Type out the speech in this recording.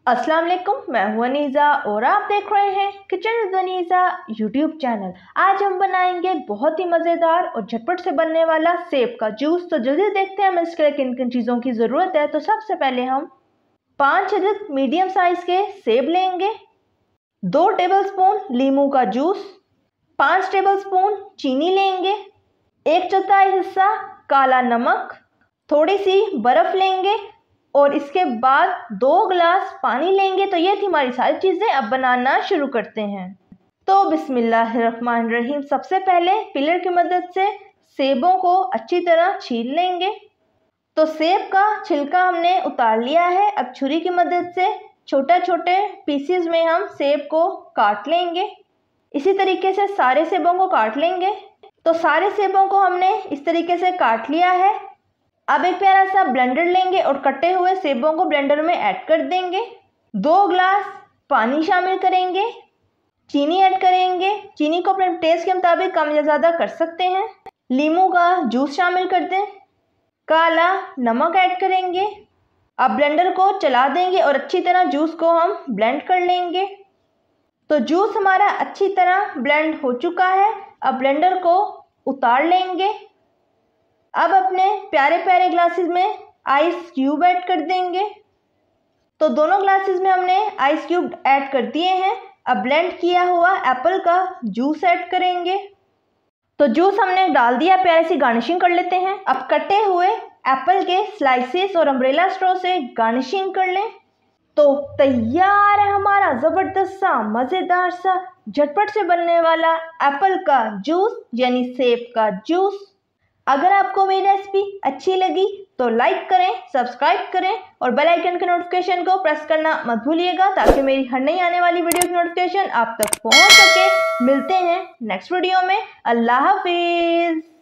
अस्सलाम वालेकुम, मैं हूं अनीज़ा और आप देख रहे हैं kitchen with Aniza YouTube channel. आज हम बनाएंगे बहुत ही मज़ेदार और झटपट से बनने वाला सेब का जूस। तो जल्दी देखते हैं हमें इसके लिए किन किन चीज़ों की ज़रूरत है। तो सबसे पहले हम 5 अदद मीडियम साइज़ के सेब लेंगे, 2 टेबलस्पून लीमू का जूस, 5 टेबलस्पून चीनी लेंगे, 1/4 हिस्सा काला नमक, थोड़ी सी बर्फ़ लेंगे और इसके बाद 2 गिलास पानी लेंगे। तो ये थी हमारी सारी चीज़ें। अब बनाना शुरू करते हैं। तो बिस्मिल्लाहिर्रहमानिर्रहीम। सबसे पहले पिलर की मदद से सेबों को अच्छी तरह छील लेंगे। तो सेब का छिलका हमने उतार लिया है। अब छुरी की मदद से छोटे छोटे पीसेस में हम सेब को काट लेंगे। इसी तरीके से सारे सेबों को काट लेंगे। तो सारे सेबों को हमने इस तरीके से काट लिया है। अब एक प्यारा सा ब्लेंडर लेंगे और कटे हुए सेबों को ब्लेंडर में ऐड कर देंगे। 2 गिलास पानी शामिल करेंगे, चीनी ऐड करेंगे। चीनी को अपने टेस्ट के मुताबिक कम या ज़्यादा कर सकते हैं। लीमू का जूस शामिल कर दें, काला नमक ऐड करेंगे। अब ब्लेंडर को चला देंगे और अच्छी तरह जूस को हम ब्लेंड कर लेंगे। तो जूस हमारा अच्छी तरह ब्लेंड हो चुका है। अब ब्लेंडर को उतार लेंगे। अब अपने प्यारे प्यारे ग्लासेस में आइस क्यूब ऐड कर देंगे। तो दोनों ग्लासेस में हमने आइस क्यूब ऐड कर दिए हैं। अब ब्लेंड किया हुआ एप्पल का जूस ऐड करेंगे। तो जूस हमने डाल दिया, प्यारे सी गार्निशिंग कर लेते हैं। अब कटे हुए एप्पल के स्लाइसेस और अम्ब्रेला स्ट्रॉ से गार्निशिंग कर लें। तो तैयार है हमारा ज़बरदस्त सा मज़ेदार सा झटपट से बनने वाला एप्पल का जूस यानी सेब का जूस। अगर आपको मेरी रेसिपी अच्छी लगी तो लाइक करें, सब्सक्राइब करें और बेल आइकन के नोटिफिकेशन को प्रेस करना मत भूलिएगा ताकि मेरी हर नई आने वाली वीडियो की नोटिफिकेशन आप तक पहुंच सके। मिलते हैं नेक्स्ट वीडियो में। अल्लाह हाफिज़।